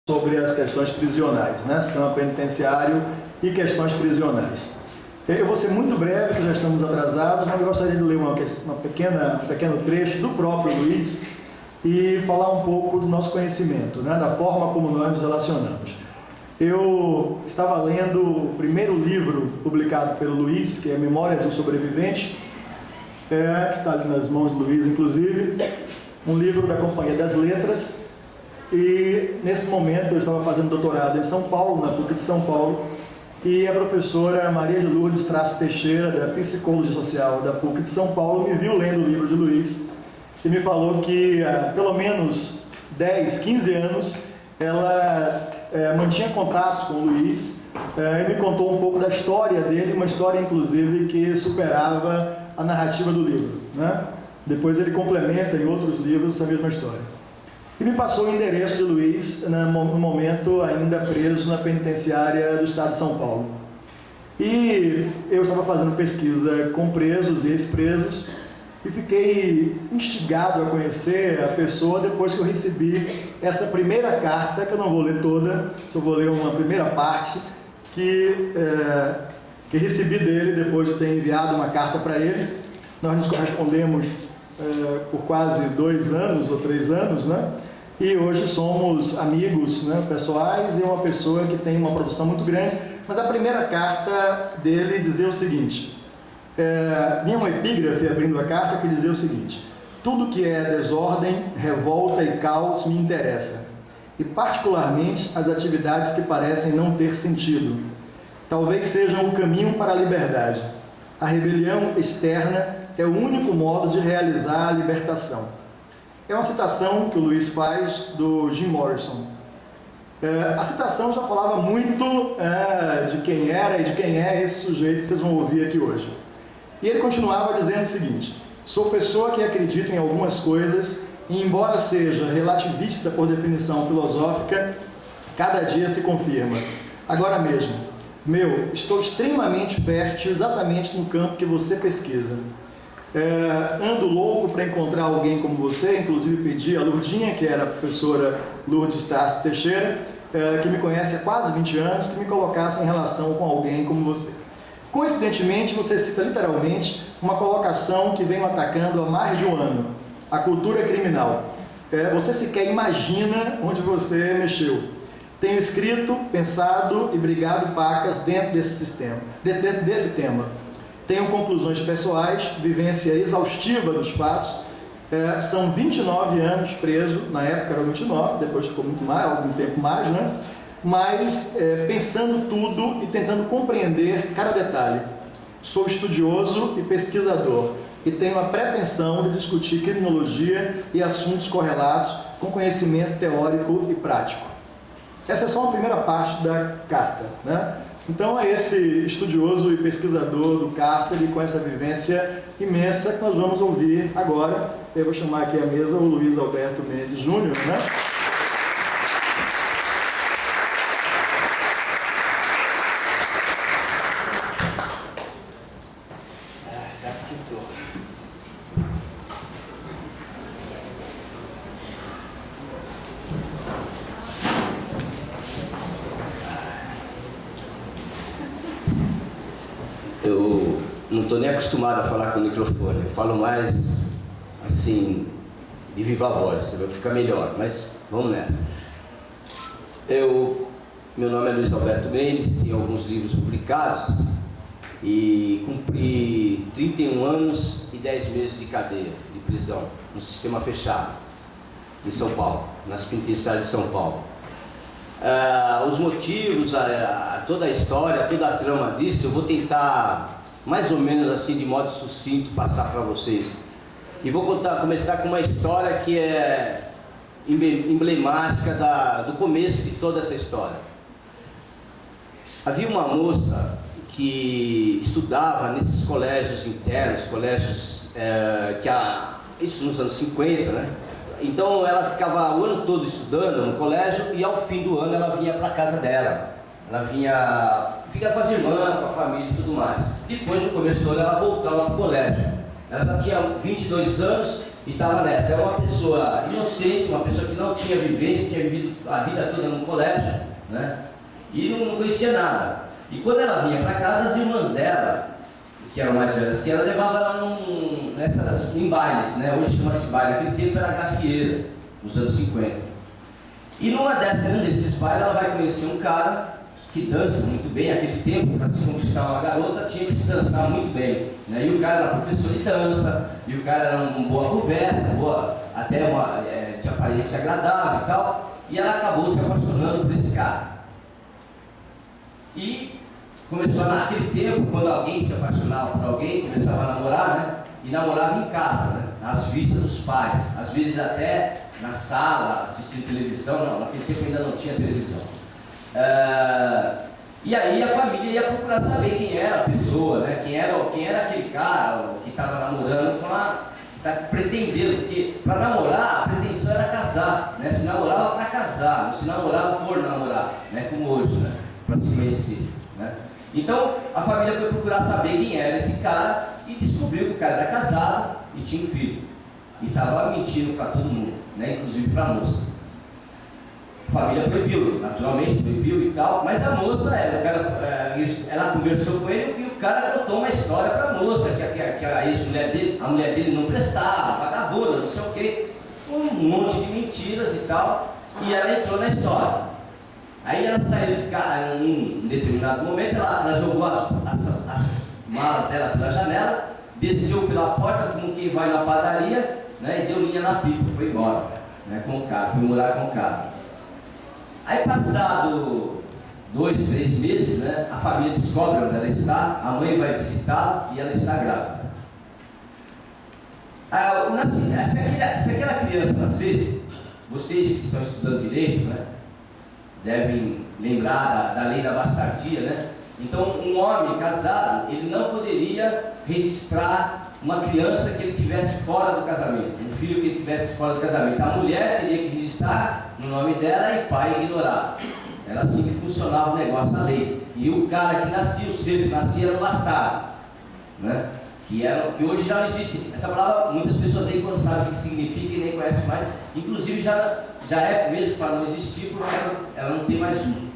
sobre as questões prisionais, né? Sistema penitenciário e questões prisionais. Eu vou ser muito breve, que já estamos atrasados, mas eu gostaria de ler um pequeno trecho do próprio Luiz e falar um pouco do nosso conhecimento, né? Da forma como nós nos relacionamos. Eu estava lendo o primeiro livro publicado pelo Luiz, que é Memórias do Sobrevivente, que está ali nas mãos do Luiz, inclusive, um livro da Companhia das Letras. E nesse momento eu estava fazendo doutorado em São Paulo, na PUC de São Paulo, e a professora Maria de Lourdes Traço Teixeira, da Psicologia Social da PUC de São Paulo, me viu lendo o livro de Luiz e me falou que há pelo menos 10, 15 anos ela mantinha contatos com o Luiz e me contou um pouco da história dele, uma história inclusive que superava a narrativa do livro, né? Depois ele complementa em outros livros essa mesma história. E me passou o endereço de Luiz, no momento ainda preso na penitenciária do estado de São Paulo. E eu estava fazendo pesquisa com presos e ex-presos e fiquei instigado a conhecer a pessoa depois que eu recebi essa primeira carta, que eu não vou ler toda, só vou ler uma primeira parte, que recebi dele depois de ter enviado uma carta para ele. Nós nos correspondemos por quase 2 anos ou 3 anos, né? E hoje somos amigos, né, pessoais, e uma pessoa que tem uma produção muito grande. Mas a primeira carta dele dizia o seguinte, vinha uma epígrafe abrindo a carta que dizia o seguinte: tudo que é desordem, revolta e caos me interessa, e particularmente as atividades que parecem não ter sentido. Talvez sejam o caminho para a liberdade. A rebelião externa é o único modo de realizar a libertação. É uma citação que o Luiz faz do Jim Morrison. A citação já falava muito de quem era e de quem é esse sujeito que vocês vão ouvir aqui hoje. E ele continuava dizendo o seguinte: sou pessoa que acredita em algumas coisas e, embora seja relativista por definição filosófica, cada dia se confirma. Agora mesmo, estou extremamente fértil exatamente no campo que você pesquisa. Ando louco para encontrar alguém como você, inclusive pedi a Lourdinha, que era a professora Lourdes Traço Teixeira, que me conhece há quase 20 anos, que me colocasse em relação com alguém como você. Coincidentemente, você cita literalmente uma colocação que venho atacando há mais de um ano: a cultura criminal. Você sequer imagina onde você mexeu. Tenho escrito, pensado e brigado pacas dentro desse tema. Tenho conclusões pessoais, vivência exaustiva dos fatos. São 29 anos preso, na época era 29, depois ficou muito mais, algum tempo mais, né? Mas pensando tudo e tentando compreender cada detalhe. Sou estudioso e pesquisador e tenho a pretensão de discutir criminologia e assuntos correlatos com conhecimento teórico e prático. Essa é só a primeira parte da carta, né? Então é esse estudioso e pesquisador do cárcere com essa vivência imensa que nós vamos ouvir agora. Eu vou chamar aqui à mesa o Luiz Alberto Mendes Júnior, né? Eu não estou nem acostumado a falar com o microfone, eu falo mais assim, de viva voz, vai ficar melhor, mas vamos nessa. Meu nome é Luiz Alberto Mendes, tenho alguns livros publicados e cumpri 31 anos e 10 meses de cadeia, de prisão, no sistema fechado, em São Paulo, nas penitenciárias de São Paulo. Os motivos, toda a história, toda a trama disso, eu vou tentar, mais ou menos assim, de modo sucinto, passar para vocês. E vou começar com uma história que é emblemática do começo de toda essa história. Havia uma moça que estudava nesses colégios internos, isso nos anos 50, né? Então ela ficava o ano todo estudando no colégio e ao fim do ano ela vinha para a casa dela. Ela vinha ficar com as irmãs, com a família e tudo mais. Depois, no começo do ano, ela voltava para o colégio. Ela já tinha 22 anos e estava nessa. Era uma pessoa inocente, uma pessoa que não tinha vivência, tinha vivido a vida toda no colégio, né? E não conhecia nada. E quando ela vinha para casa, as irmãs dela, que eram mais velhas que ela, levavam ela em bailes, né? Hoje chama-se baile, naquele tempo era gafieira, nos anos 50. E num desses bailes ela vai conhecer um cara que dança muito bem. Aquele tempo, para se conquistar uma garota, tinha que se dançar muito bem, né? E o cara era professor de dança, e o cara era uma boa conversa, tinha aparência agradável e tal, e ela acabou se apaixonando por esse cara. E começou naquele tempo, quando alguém se apaixonava por alguém, começava a namorar, né? E namorava em casa, né? Às vistas dos pais, às vezes até na sala, assistindo televisão. Não, naquele tempo ainda não tinha televisão. E aí a família ia procurar saber quem era a pessoa, né? Quem era aquele cara que estava namorando com tá pretendendo, porque para namorar a pretensão era casar, né? Se namorava para casar, não se namorava por namorar, né? Como hoje, né? Para se conhecer, né? Então a família foi procurar saber quem era esse cara e descobriu que o cara era casado e tinha um filho. E estava mentindo para todo mundo, né? Inclusive para a moça. A família proibiu, naturalmente proibiu e tal, mas a moça, ela conversou com ele e o cara contou uma história para a moça, que a ex-mulher dele, a mulher dele não prestava, vagabunda, não sei o quê, um monte de mentiras e tal, e ela entrou na história. Aí ela saiu de casa, em um determinado momento, ela jogou as malas dela pela janela, desceu pela porta como quem vai na padaria, né, e deu linha na pipa, foi embora, né, com o cara, foi morar com o cara. Aí passado 2, 3 meses, né, a família descobre onde ela está, a mãe vai visitá-la e ela está grávida. Se aquela criança nascesse, vocês que estão estudando direito, né, devem lembrar da lei da bastardia, né? Então, um homem casado, ele não poderia registrar uma criança que ele tivesse fora do casamento, um filho que ele tivesse fora do casamento. A mulher teria que registrar no nome dela e pai ignorar. Era assim que funcionava o negócio da lei. E o cara que nascia, o ser que nascia, era o bastardo, né? Que hoje já não existe. Essa palavra, muitas pessoas nem quando sabem o que significa e nem conhecem mais. Inclusive já é mesmo para não existir, porque ela não tem mais uso,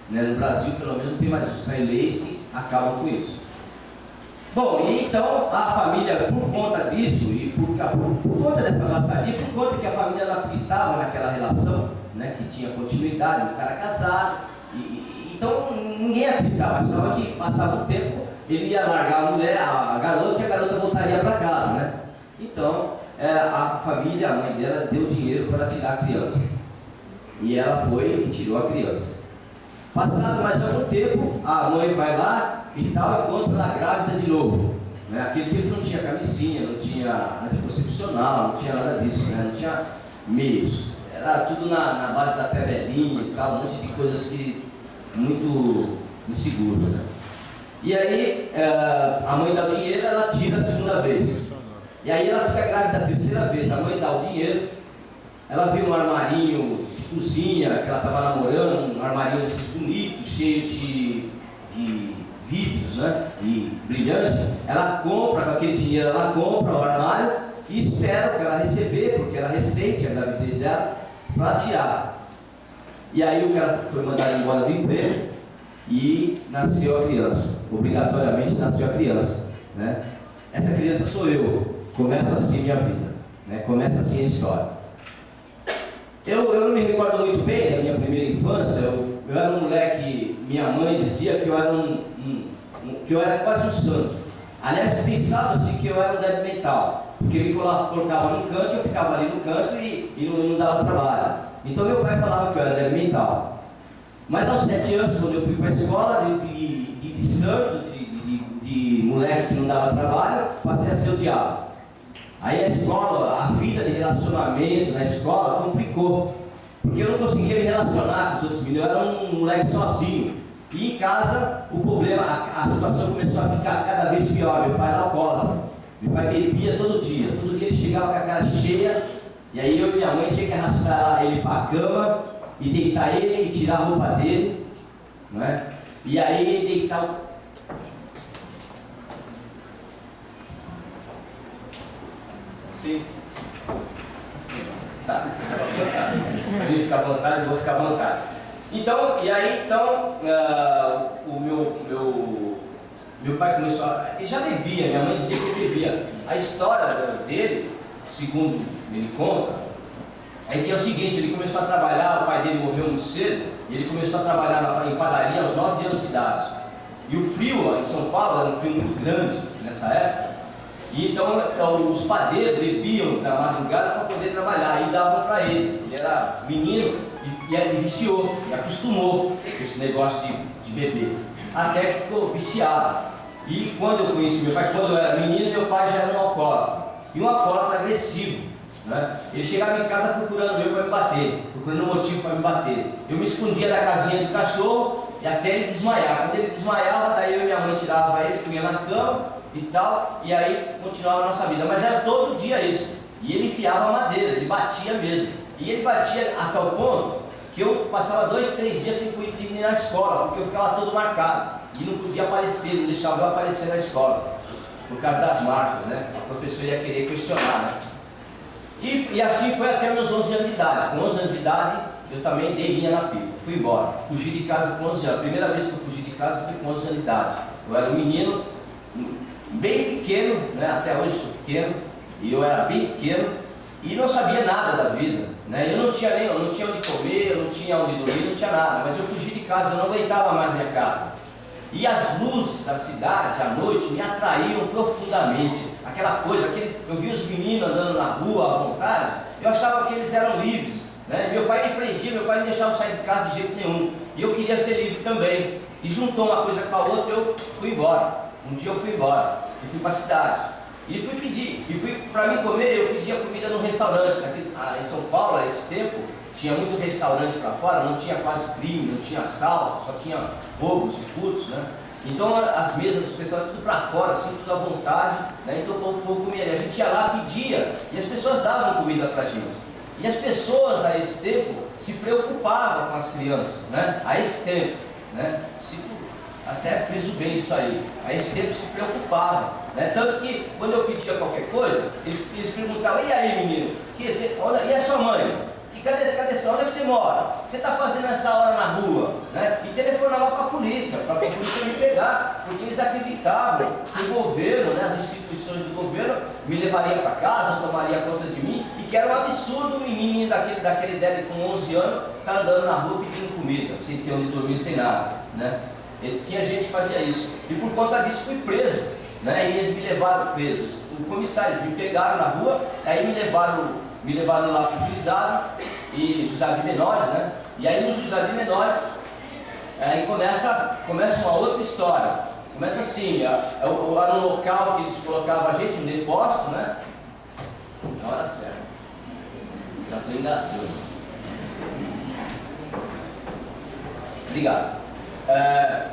né? No Brasil, pelo menos, não tem mais uso. São leis que acabam com isso. Bom, e então a família, por conta disso, e por conta dessa bastardia, por conta que a família não acreditava naquela relação, né, que tinha continuidade, o cara casado, então ninguém acreditava, achava que passava o tempo, ele ia largar a mulher, a garota, e a garota voltaria para casa, né? Então a família, a mãe dela, deu dinheiro para tirar a criança. E ela foi e tirou a criança. Passado mais algum tempo, a mãe vai lá e tal, encontra ela grávida de novo, né? Aquele tempo não tinha camisinha, não tinha anticoncepcional, não tinha nada disso, né? Não tinha meios. Era tudo na base da pebelinha e tal, um monte de coisas que muito inseguras, né? E aí a mãe dá o dinheiro, ela tira a segunda vez. E aí ela fica grávida a terceira vez, a mãe dá o dinheiro, ela vê um armarinho de cozinha que ela estava namorando, um armarinho assim bonito, cheio de vidros, né, e brilhante. Ela compra, com aquele dinheiro ela compra o armário e espera o que ela receber, porque ela ressente a gravidez dela, para tirar. E aí o cara foi mandado embora do emprego e nasceu a criança, obrigatoriamente nasceu a criança, né? Essa criança sou eu. Começa assim minha vida, né? Começa assim a história. Eu não me recordo muito bem da minha primeira infância. Eu era um moleque, minha mãe dizia que eu era que eu era quase um santo. Aliás, pensava-se que eu era um débil mental, porque me colocava no canto, eu ficava ali no canto e não dava trabalho. Então meu pai falava que eu era débil mental. Mas aos 7 anos, quando eu fui para a escola de santo, de moleque que não dava trabalho, passei a ser o diabo. Aí a escola, a vida de relacionamento na escola complicou, porque eu não conseguia me relacionar com os outros meninos, eu era um moleque sozinho. E em casa, o problema, a situação começou a ficar cada vez pior. Meu pai era alcoólatra, meu pai bebia todo dia ele chegava com a cara cheia, e aí eu e minha mãe tinha que arrastar ele para a cama, e deitar ele e tirar a roupa dele, né? E aí deitar Sim. Tá. Pra mim ficar à vontade, eu vou ficar à vontade. Então, e aí, então, o meu pai começou a... Ele já bebia, minha mãe dizia que ele bebia. A história dele, segundo ele conta, aí que é o seguinte, ele começou a trabalhar, o pai dele morreu muito cedo, e ele começou a trabalhar em padaria aos 9 anos de idade. E o frio em São Paulo era um frio muito grande nessa época, e então os padeiros bebiam na madrugada para poder trabalhar, e davam para ele. Ele era menino e ele viciou, e acostumou com esse negócio de beber, até que ficou viciado. E quando eu conheci meu pai, quando eu era menino, meu pai já era um alcoólatra, e um alcoólatra agressivo, né? Ele chegava em casa procurando eu para me bater, procurando um motivo para me bater. Eu me escondia na casinha do cachorro e até ele desmaiar. Quando ele desmaiava, daí eu e minha mãe tirava ele, punha na cama e tal, e aí continuava a nossa vida. Mas era todo dia isso. E ele enfiava a madeira, ele batia mesmo. E ele batia a tal ponto que eu passava 2, 3 dias sem poder ir na escola, porque eu ficava todo marcado e não podia aparecer, não deixava eu aparecer na escola, por causa das marcas, né? A professora ia querer questionar, né? E assim foi até meus 11 anos de idade. Com 11 anos de idade, eu também dei linha na pipa, fui embora. Fugi de casa com 11 anos. A primeira vez que eu fugi de casa foi com 11 anos de idade. Eu era um menino bem pequeno, né? Até hoje sou pequeno, e eu era bem pequeno e não sabia nada da vida, né? Eu não tinha onde comer, eu não tinha onde dormir, não tinha nada. Mas eu fugi de casa, eu não aguentava mais minha casa. E as luzes da cidade, à noite, me atraíam profundamente. Aquela coisa, eu via os meninos andando na rua à vontade, eu achava que eles eram livres, né? Meu pai me prendia, meu pai não deixava eu sair de casa de jeito nenhum. E eu queria ser livre também. E juntou uma coisa com a outra, eu fui embora. Um dia eu fui embora e fui para a cidade. E fui pedir, para mim comer, eu pedia comida no restaurante. Em São Paulo, a esse tempo, tinha muito restaurante para fora, não tinha quase crime, não tinha assalto, só tinha roubos e furtos, né? Então as mesas dos pessoal tudo para fora, assim, tudo à vontade, né? Então o povo comia. A gente ia lá, pedia, e as pessoas davam comida para a gente. E as pessoas a esse tempo se preocupavam com as crianças, né? A esse tempo, né? Até friso bem isso aí. A esse tempo se preocupavam, né? Tanto que quando eu pedia qualquer coisa, eles perguntavam: e aí, menino? E a sua mãe? Cadê onde é que você mora? O que você está fazendo essa hora na rua? Né? E telefonava para a polícia me pegar, porque eles acreditavam que o governo, né, as instituições do governo, me levariam para casa, tomaria conta de mim, e que era um absurdo um menino daquele dele com 11 anos estar andando na rua pedindo comida, sem ter onde dormir, sem nada. Né? E tinha gente que fazia isso. E por conta disso fui preso, né? E eles me levaram presos. Os comissários me pegaram na rua, aí me levaram lá para o juizado, e juizado de menores, né? E aí no juizado de menores, aí começa uma outra história. Começa assim, era um local que eles colocavam a gente, um depósito, né? Na hora certa. Já estou engasgando. Obrigado.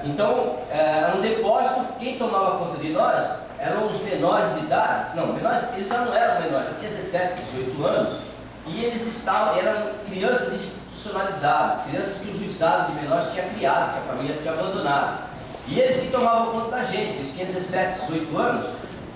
Então, era um depósito, quem tomava conta de nós eram os menores de idade. Não, eles já não eram menores, tinham 17, 18 anos, e eles eram crianças institucionalizadas, crianças que o juizado de menores tinha criado, que a família tinha abandonado. E eles que tomavam conta da gente, eles tinham 17, 18 anos,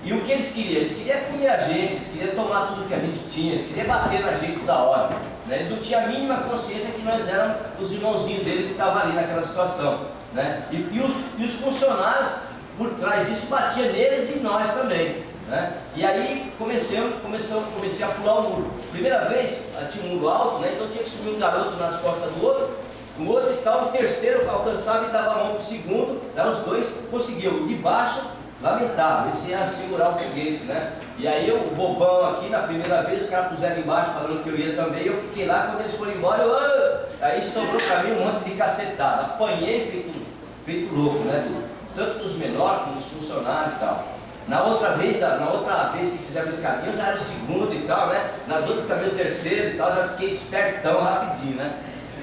e o que eles queriam? Eles queriam comer a gente, eles queriam tomar tudo que a gente tinha, eles queriam bater na gente toda hora. Né? Eles não tinham a mínima consciência que nós éramos os irmãozinhos dele que estavam ali naquela situação. Né? E os funcionários, por trás disso, batiam neles e nós também. Né? E aí comecei a pular o muro. Primeira vez, tinha um muro alto, né? Então tinha que subir um garoto nas costas do outro, o outro e tal, o terceiro alcançava e dava a mão para o segundo, os dois conseguiu. De baixo, lamentável, esse ia segurar o foguete, né? E aí eu, bobão aqui, na primeira vez, os caras puseram embaixo falando que eu ia também, eu fiquei lá, quando eles foram embora, aí sobrou para mim um monte de cacetada. Apanhei feito louco, né? Tanto dos menores como dos funcionários e tal. Na outra vez que fizeram esse caminho, eu já era o segundo e tal, né? Nas outras também o terceiro e tal, já fiquei espertão rapidinho, né?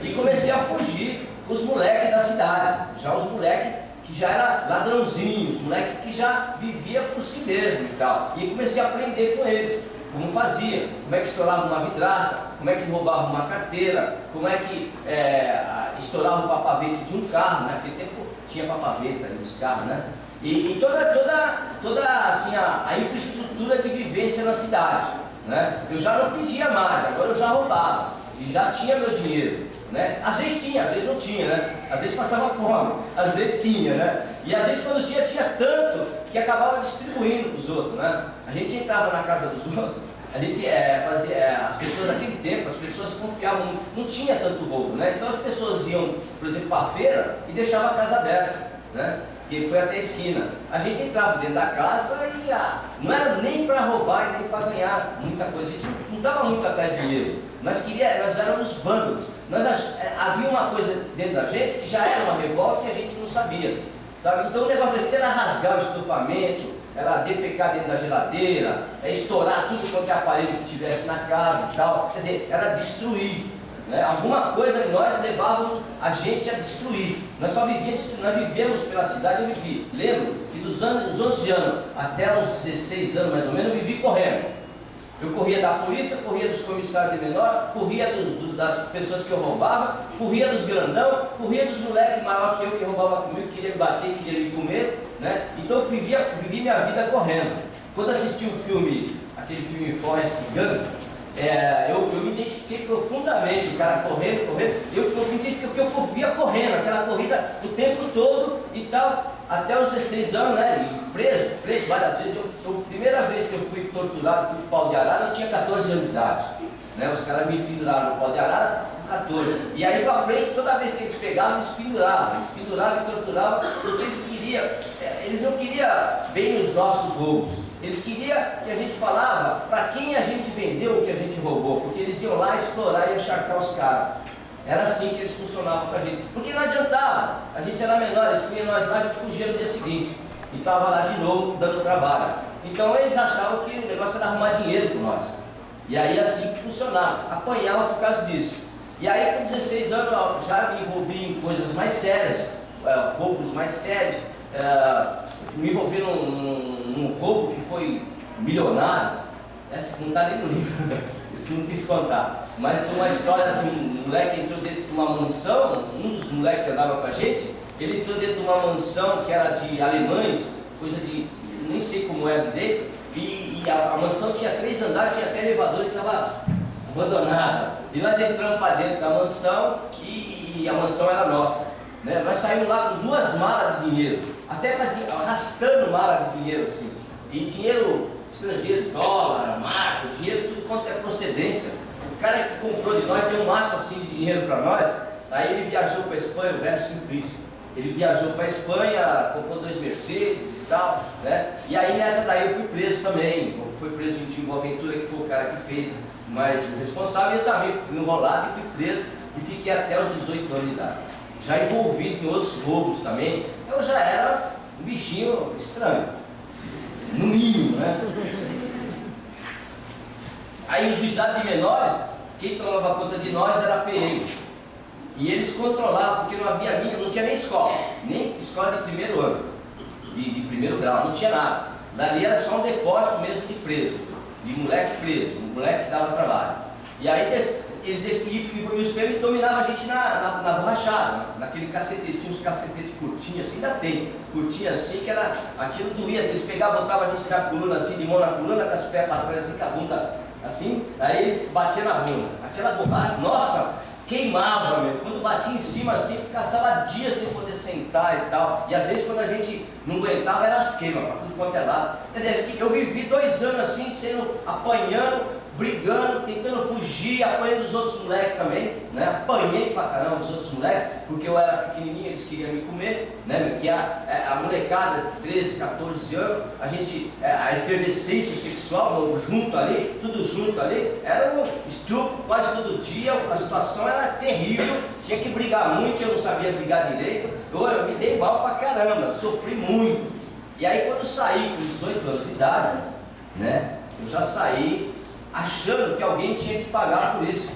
E comecei a fugir com os moleques da cidade, já os moleques que já eram ladrãozinhos, moleques que já vivia por si mesmo e tal. E comecei a aprender com eles, como fazia, como é que estourava uma vidraça, como é que roubava uma carteira, como é que estourava o papavete de um carro, né? Naquele tempo tinha papaveta nos carros, né? E toda assim, a infraestrutura de vivência na cidade, né? Eu já não pedia mais, agora eu já roubava, e já tinha meu dinheiro, né? Às vezes tinha, às vezes não tinha, né? Às vezes passava fome, às vezes tinha, né? E às vezes quando tinha tanto que acabava distribuindo para os outros, né? A gente entrava na casa dos outros, a gente fazia, as pessoas naquele tempo, as pessoas confiavam muito, não tinha tanto roubo, né? Então as pessoas iam, por exemplo, para a feira e deixavam a casa aberta, né? Que foi até a esquina. A gente entrava dentro da casa e não era nem para roubar e nem para ganhar muita coisa, a gente não estava muito atrás de dinheiro, nós éramos vândalos, havia uma coisa dentro da gente que já era uma revolta e a gente não sabia, sabe? Então o negócio da gente era rasgar o estofamento, era defecar dentro da geladeira, estourar tudo quanto é aparelho que tivesse na casa e tal, quer dizer, era destruir, né? Alguma coisa em nós levava a gente a destruir. Nós vivemos pela cidade, eu vivi. Lembro que dos 11 anos até os 16 anos mais ou menos, eu vivi correndo. Eu corria da polícia, corria dos comissários de menor, corria das pessoas que eu roubava, corria dos grandão, corria dos moleques maiores que roubavam comigo, que queria me bater, queria me comer, né? Então eu vivi minha vida correndo. Quando assisti o filme, aquele filme Forrest Gump, eu me identifiquei profundamente, o cara correndo, eu me identifiquei porque eu via correndo, aquela corrida o tempo todo e tal, até os 16 anos, né? E preso várias vezes. A primeira vez que eu fui torturado, fui de pau de arara, eu tinha 14 anos de idade, né? Os caras me penduraram no pau de arara com 14. E aí pra frente, toda vez que eles pegavam, eles penduravam e torturavam, porque eles não queriam bem os nossos roubos. Eles queriam que a gente falava para quem a gente vendeu o que a gente roubou, porque eles iam lá explorar e encharcar os caras. Era assim que eles funcionavam com a gente. Porque não adiantava, a gente era menor, eles punham nós lá, a gente fugia no dia seguinte. E estava lá de novo, dando trabalho. Então eles achavam que o negócio era arrumar dinheiro com nós. E aí assim que funcionava, apanhava por causa disso. E aí com 16 anos eu já me envolvi em coisas mais sérias, roubos mais sérios. Me envolvi num roubo que foi milionário. Essa não está nem no livro, isso não quis contar. Mas uma história de um moleque que entrou dentro de uma mansão, um dos moleques que andava com a gente, ele entrou dentro de uma mansão que era de alemães, coisa de, nem sei como era direito, e a mansão tinha 3 andares, tinha até elevador e estava abandonada. E nós entramos para dentro da mansão e a mansão era nossa. Né? Nós saímos lá com 2 malas de dinheiro, até arrastando malas de dinheiro assim, e dinheiro estrangeiro, dólar, marca, dinheiro, tudo quanto é procedência. O cara que comprou de nós deu um maço assim de dinheiro para nós, aí ele viajou para a Espanha, o velho Simplício. Ele viajou para a Espanha, comprou 2 Mercedes e tal, né? E aí nessa daí eu fui preso também, fui preso em Boa Ventura, que foi o cara que fez, mas o responsável, eu também fui enrolado e fui preso e fiquei até os 18 anos de idade. Já envolvido em outros roubos também, eu já era um bichinho estranho, no mínimo, né? Aí o juizado de menores, quem tomava conta de nós era a PM. E eles controlavam, porque não tinha nem escola de primeiro ano, de primeiro grau, não tinha nada. Dali era só um depósito mesmo de preso, de moleque preso, um moleque que dava trabalho. E aí os PM dominavam a gente na borrachada, naquele cacete, eles tinham uns cacetetes curtinhos assim, ainda tem, curtinho assim, que era, aquilo doía, eles pegavam, botavam a gente na coluna assim, de mão na coluna, com as pernas para trás assim, com a bunda assim, aí eles batiam na bunda. Aquela borracha, nossa, queimava, meu. Quando batia em cima assim, passava dias sem poder sentar e tal. E às vezes quando a gente não aguentava era as queimas, para tudo quanto é lado. Quer dizer, eu vivi 2 anos assim, apanhando, brigando, tentando fugir, apanhando os outros moleques também, né? Apanhei pra caramba os outros moleques, porque eu era pequenininho, eles queriam me comer, né? Porque a molecada de 13, 14 anos, a efervescência sexual, junto ali, tudo junto ali, era um estupro quase todo dia, a situação era terrível, tinha que brigar muito, eu não sabia brigar direito, eu me dei mal pra caramba, sofri muito. E aí quando eu saí com 18 anos de idade, né? Eu já saí achando que alguém tinha que pagar por isso.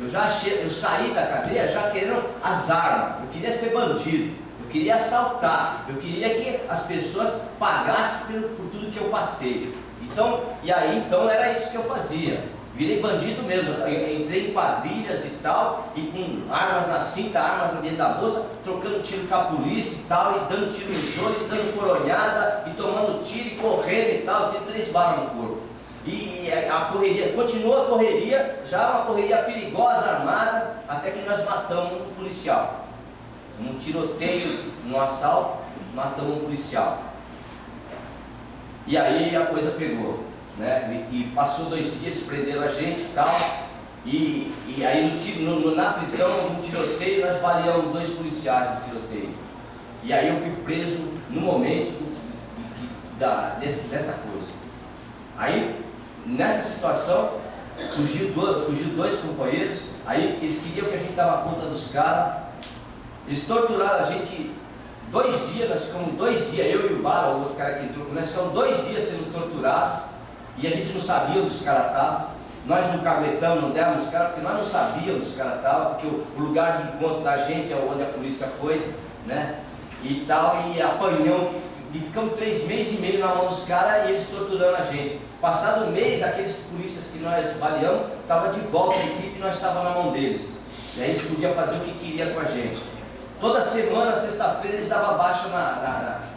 Eu saí da cadeia já querendo as armas, eu queria ser bandido, eu queria assaltar, eu queria que as pessoas pagassem por tudo que eu passei. Então era isso que eu fazia. Virei bandido mesmo, eu entrei em quadrilhas e tal, e com armas na cinta, armas dentro da bolsa, trocando tiro com a polícia e tal, e dando tiro nos outros, e dando coronhada, e tomando tiro e correndo e tal, eu tenho 3 balas no corpo. E a correria, continua a correria, já uma correria perigosa, armada, até que nós matamos um policial. Um tiroteio, num assalto, matamos um policial. E aí a coisa pegou, né? E passou 2 dias, eles prenderam a gente e tal. E aí na prisão, no tiroteio, nós baleamos 2 policiais no tiroteio. E aí eu fui preso no momento dessa coisa. Aí, nessa situação, fugiu 2 companheiros. Aí eles queriam que a gente dava conta dos caras. Eles torturaram a gente 2 dias, nós ficamos 2 dias, eu e o Bala, o outro cara que entrou, nós ficamos 2 dias sendo torturados. E a gente não sabia onde os caras estavam. Nós não caguetamos, não demos os caras, porque nós não sabíamos onde os caras estavam, porque o lugar de encontro da gente é onde a polícia foi, né? E tal, e apanhamos, e ficamos 3 meses e meio na mão dos caras e eles torturando a gente. Passado um mês, aqueles polícias que nós baleamos estavam de volta à equipe e nós estávamos na mão deles. E aí eles podiam fazer o que queriam com a gente. Toda semana, sexta-feira, eles davam baixa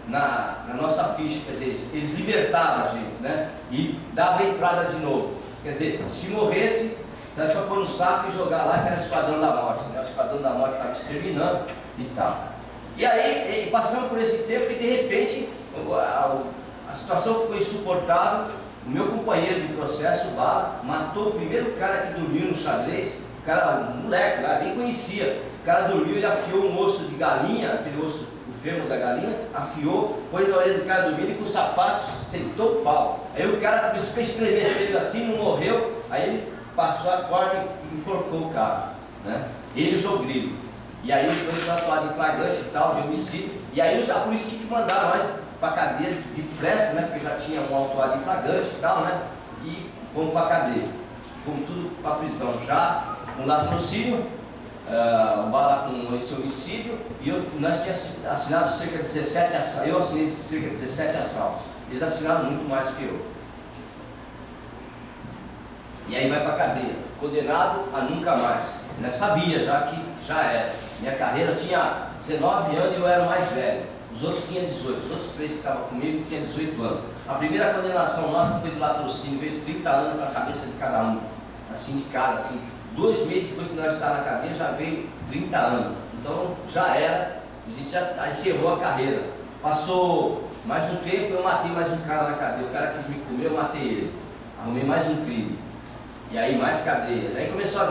na nossa ficha, quer dizer, eles libertavam a gente, né? E davam entrada de novo. Quer dizer, se morresse, nós só pôr no saco e jogar lá, que era o Esquadrão da Morte, né? O Esquadrão da Morte estava exterminando e tal. E aí, passamos por esse tempo e de repente, a situação ficou insuportável. O meu companheiro de processo, o Bala, matou o primeiro cara que dormiu no xadrez, o cara, um moleque lá, nem conhecia. O cara dormiu, ele afiou um osso de galinha, aquele osso, o fêmur da galinha, afiou, pôs na orelha do cara dormindo e com os sapatos sentou o pau. Aí o cara começou a espremer ele assim, não morreu, aí ele passou a corda e enforcou o cara, né? Ele e o Jogrilho. E aí foi atuado em flagrante e tal, de homicídio. E aí a polícia tinha que mandar nós para a cadeia de pressa, né? Porque já tinha um autuado em flagrante e tal, né? E fomos para a cadeia. Fomos tudo para a prisão já, com latrocínio, o Bala com esse homicídio, e nós tínhamos assinado cerca de 17 assaltos. Eu assinei cerca de 17 assaltos. Eles assinaram muito mais do que eu. E aí vai para a cadeia, condenado a nunca mais. Eu sabia já que já era. Minha carreira, eu tinha 19 anos e eu era o mais velho. Os outros tinham 18, os outros 3 que estavam comigo tinham 18 anos. A primeira condenação nossa foi do latrocínio, veio 30 anos para a cabeça de cada um. Assim, de cada, assim. 2 meses depois que nós estávamos na cadeia, já veio 30 anos. Então, já era, a gente já encerrou a carreira. Passou mais um tempo, eu matei mais um cara na cadeia. O cara quis me comer, eu matei ele. Arrumei mais um crime. E aí mais cadeia. Aí começou a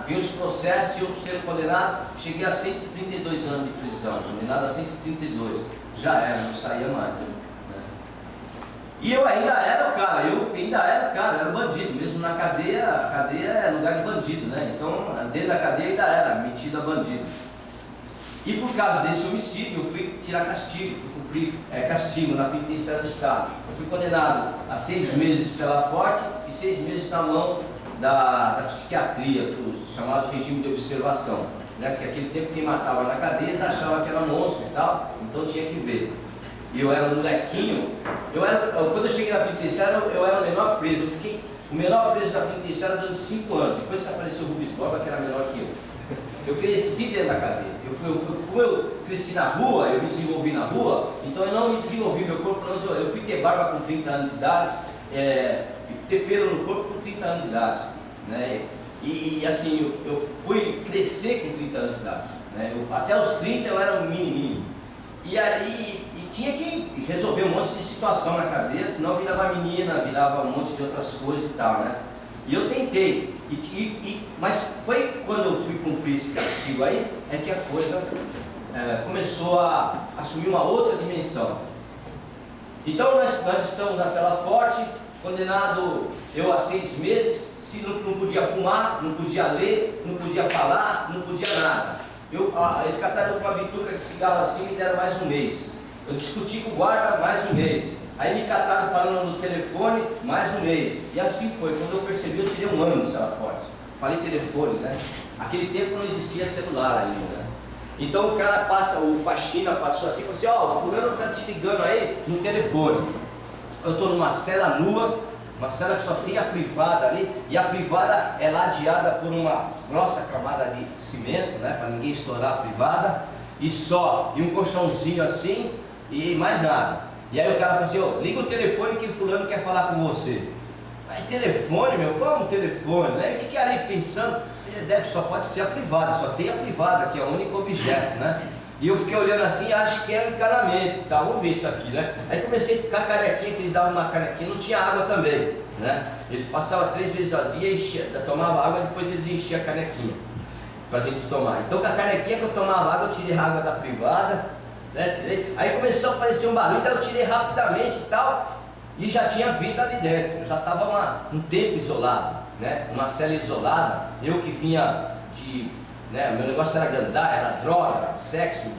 vir os processos e eu sendo condenado, cheguei a 132 anos de prisão, condenado a 132. Já era, não saía mais. Né? E eu ainda era o cara, era o bandido, mesmo na cadeia, a cadeia é lugar de bandido, né? Então, dentro da cadeia ainda era metido a bandido. E por causa desse homicídio, eu fui tirar castigo, fui cumprir castigo na penitenciária do Estado. Eu fui condenado a 6 meses de cela forte e 6 meses na mão da psiquiatria, chamado regime de observação, né? Porque aquele tempo quem matava na cadeia eles achavam que era monstro e tal, então tinha que ver. E eu era um molequinho, quando eu cheguei na penitenciária eu era o menor preso, eu fiquei o menor preso da penitenciária durante 5 anos, depois que apareceu o Rubens Borba, que era menor que eu. Eu cresci dentro da cadeia, como eu cresci na rua, eu me desenvolvi na rua, então eu não me desenvolvi, meu corpo não, eu fui ter barba com 30 anos de idade, ter pelo no corpo com 30 anos de idade, né? E assim, eu fui crescer com 30 anos de idade, né? Até os 30 eu era um menininho. E aí tinha que resolver um monte de situação na cadeia, senão virava menina, virava um monte de outras coisas e tal, né? E eu tentei, mas foi quando eu fui cumprir esse castigo aí, é que a coisa começou a assumir uma outra dimensão. Então nós estamos na cela forte, condenado eu a 6 meses, se não podia fumar, não podia ler, não podia falar, não podia nada. Eles cataram com uma bituca de cigarro assim e me deram mais um mês. Eu discuti com o guarda mais um mês. Aí me cataram falando no telefone mais um mês. E assim foi. Quando eu percebi, eu tirei 1 ano de cela forte. Falei telefone, né? Aquele tempo não existia celular ainda, né? Então o cara o faxina passou assim e falou assim: ó, o fulano está te ligando aí no telefone. Eu estou numa cela nua, uma cela que só tem a privada ali, e a privada é ladeada por uma grossa camada de cimento, né? Para ninguém estourar a privada, e um colchãozinho assim, e mais nada. E aí o cara falou assim: ó, liga o telefone que o fulano quer falar com você. Aí telefone, meu, como telefone? Aí eu fiquei ali pensando, só pode ser a privada, só tem a privada, que é o único objeto, né? E eu fiquei olhando assim, acho que é um encanamento, tá? Vamos ver isso aqui, né? Aí comecei a ficar a canequinha, que eles davam uma canequinha, não tinha água também, né? Eles passavam 3 vezes ao dia, tomavam água, depois eles enchiam a canequinha pra gente tomar. Então com a canequinha que eu tomava água, eu tirei a água da privada, né? Tirei. Aí começou a aparecer um barulho, daí eu tirei rapidamente e tal, e já tinha vida ali dentro. Eu já estava um tempo isolado, né? Uma cela isolada, eu que vinha de... né? Meu negócio era gandar, era droga, sexo,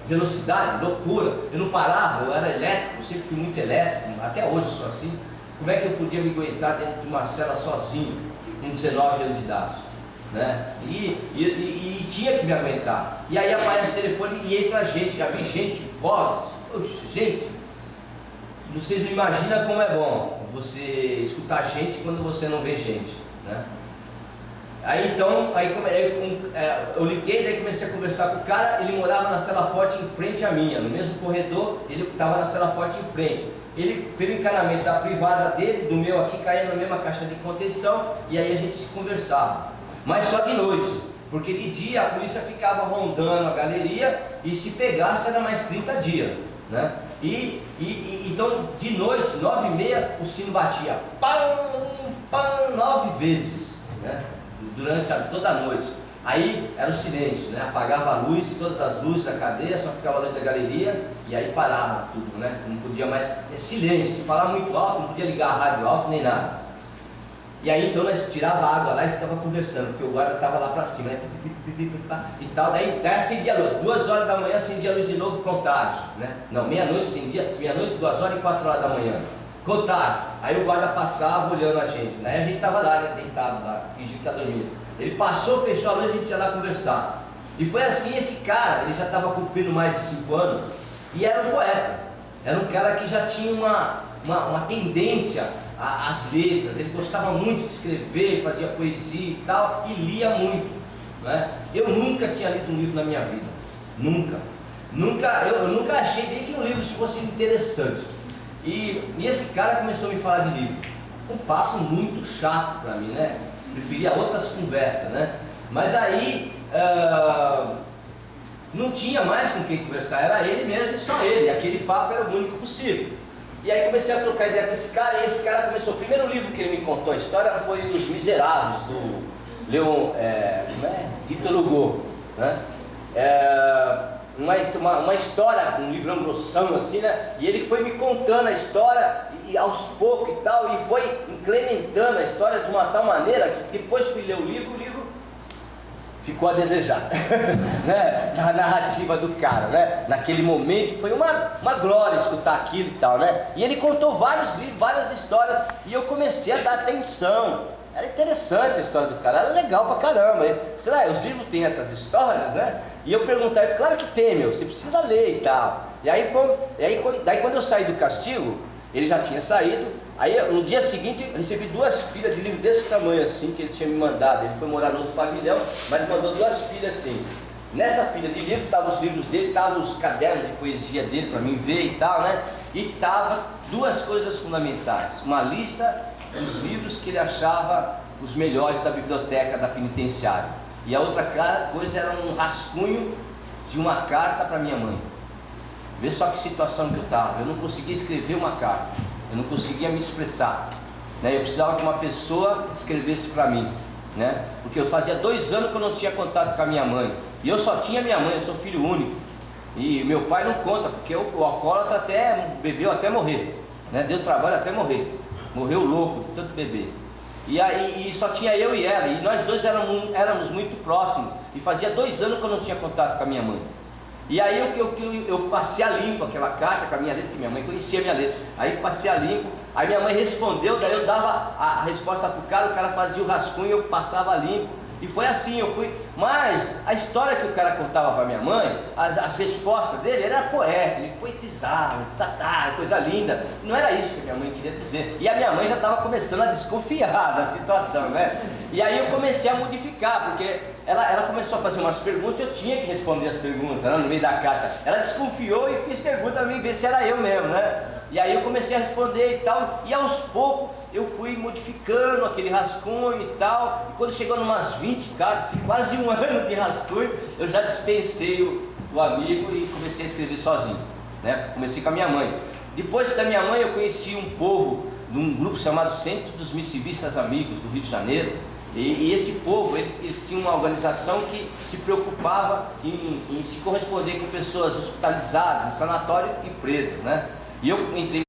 velocidade, loucura. Eu não parava, eu era elétrico, eu sempre fui muito elétrico, até hoje eu sou assim. Como é que eu podia me aguentar dentro de uma cela sozinho, com 19 anos de idade? Né? E tinha que me aguentar. E aí aparece o telefone e entra gente, já vi gente, vozes, gente. Vocês não imaginam como é bom você escutar gente quando você não vê gente, né? Aí então, eu liguei, daí comecei a conversar com o cara. Ele morava na cela forte em frente à minha, no mesmo corredor. Ele estava na cela forte em frente. Ele, pelo encanamento da privada dele, do meu aqui, caía na mesma caixa de contenção. E aí a gente se conversava, mas só de noite, porque de dia a polícia ficava rondando a galeria, e se pegasse era mais 30 dias, né? Então de noite, 9h30, o sino batia, pam, pam, 9 vezes, né? Durante toda a noite. Aí era o silêncio, né? Apagava a luz, todas as luzes da cadeia, só ficava a luz da galeria, e aí parava tudo, né? Não podia mais, silêncio, falar muito alto, não podia ligar a rádio alto nem nada. E aí então nós tirava a água lá e ficava conversando, porque o guarda estava lá para cima, né? E tal, daí acendia a luz, 2 horas da manhã acendia a luz de novo, contagem, né? Não, meia-noite acendia, meia-noite, 2 horas e 4 horas da manhã, contagem. Aí o guarda passava olhando a gente, né? A gente estava lá, né? Deitado lá, fingindo que estava dormindo. Ele passou, fechou a luz e a gente ia lá conversar. E foi assim. Esse cara, ele já estava cumprindo mais de 5 anos e era um poeta, era um cara que já tinha uma tendência às letras. Ele gostava muito de escrever, fazia poesia e tal, e lia muito, né? Eu nunca tinha lido um livro na minha vida, eu nunca achei nem que um livro fosse interessante. E esse cara começou a me falar de livro, um papo muito chato para mim, né? Preferia outras conversas, né? Mas aí não tinha mais com quem conversar, era ele mesmo e só ele, aquele papo era o único possível. E aí comecei a trocar ideia com esse cara, e esse cara começou, o primeiro livro que ele me contou a história foi Os Miseráveis, do Victor Hugo, né? Uma história, um livrão grossão assim, né? E ele foi me contando a história, e aos poucos e tal, e foi incrementando a história de uma tal maneira que depois fui ler o livro ficou a desejar, né? Na narrativa do cara, né? Naquele momento foi uma glória escutar aquilo e tal, né? E ele contou vários livros, várias histórias, e eu comecei a dar atenção. Era interessante a história do cara, era legal pra caramba. Sei lá, os livros têm essas histórias, né? E eu perguntava, claro que tem, meu, você precisa ler e tal. Daí quando eu saí do castigo, ele já tinha saído. Aí no dia seguinte eu recebi 2 pilhas de livro desse tamanho assim, que ele tinha me mandado. Ele foi morar no outro pavilhão, mas mandou 2 pilhas assim. Nessa pilha de livro estavam os livros dele, estavam os cadernos de poesia dele para mim ver e tal, né? E estavam 2 coisas fundamentais: uma lista dos livros que ele achava os melhores da biblioteca da penitenciária, e a outra coisa era um rascunho de uma carta para minha mãe. Vê só que situação que eu estava. Eu não conseguia escrever uma carta, eu não conseguia me expressar, né? Eu precisava que uma pessoa escrevesse para mim, né? Porque eu fazia 2 anos que eu não tinha contato com a minha mãe, e eu só tinha minha mãe, eu sou filho único, e meu pai não conta, porque o alcoólatra até bebeu até morrer, né? Deu trabalho até morrer, morreu louco de tanto beber. E só tinha eu e ela, e nós dois éramos muito próximos, e fazia 2 anos que eu não tinha contato com a minha mãe. E aí eu passei a limpo aquela carta com a minha letra, que minha mãe conhecia a minha letra. Aí passei a limpo, aí minha mãe respondeu, daí eu dava a resposta pro cara, o cara fazia o rascunho e eu passava a limpo. E foi assim, eu fui. Mas a história que o cara contava para minha mãe, as respostas dele, ele era poeta, ele poetizava, coisa linda. Não era isso que a minha mãe queria dizer. E a minha mãe já estava começando a desconfiar da situação, né? E aí eu comecei a modificar, porque ela começou a fazer umas perguntas e eu tinha que responder as perguntas, né, no meio da carta. Ela desconfiou e fez pergunta para mim ver se era eu mesmo, né? E aí eu comecei a responder e tal, e aos poucos eu fui modificando aquele rascunho e tal, e quando chegou numas 20 cartas, quase um ano de rascunho, eu já dispensei o amigo e comecei a escrever sozinho, né? Comecei com a minha mãe. Depois da minha mãe eu conheci um povo, num grupo chamado Centro dos Missivistas Amigos do Rio de Janeiro, e esse povo, eles tinham uma organização que se preocupava em se corresponder com pessoas hospitalizadas, em sanatório e presas, né? E eu entrei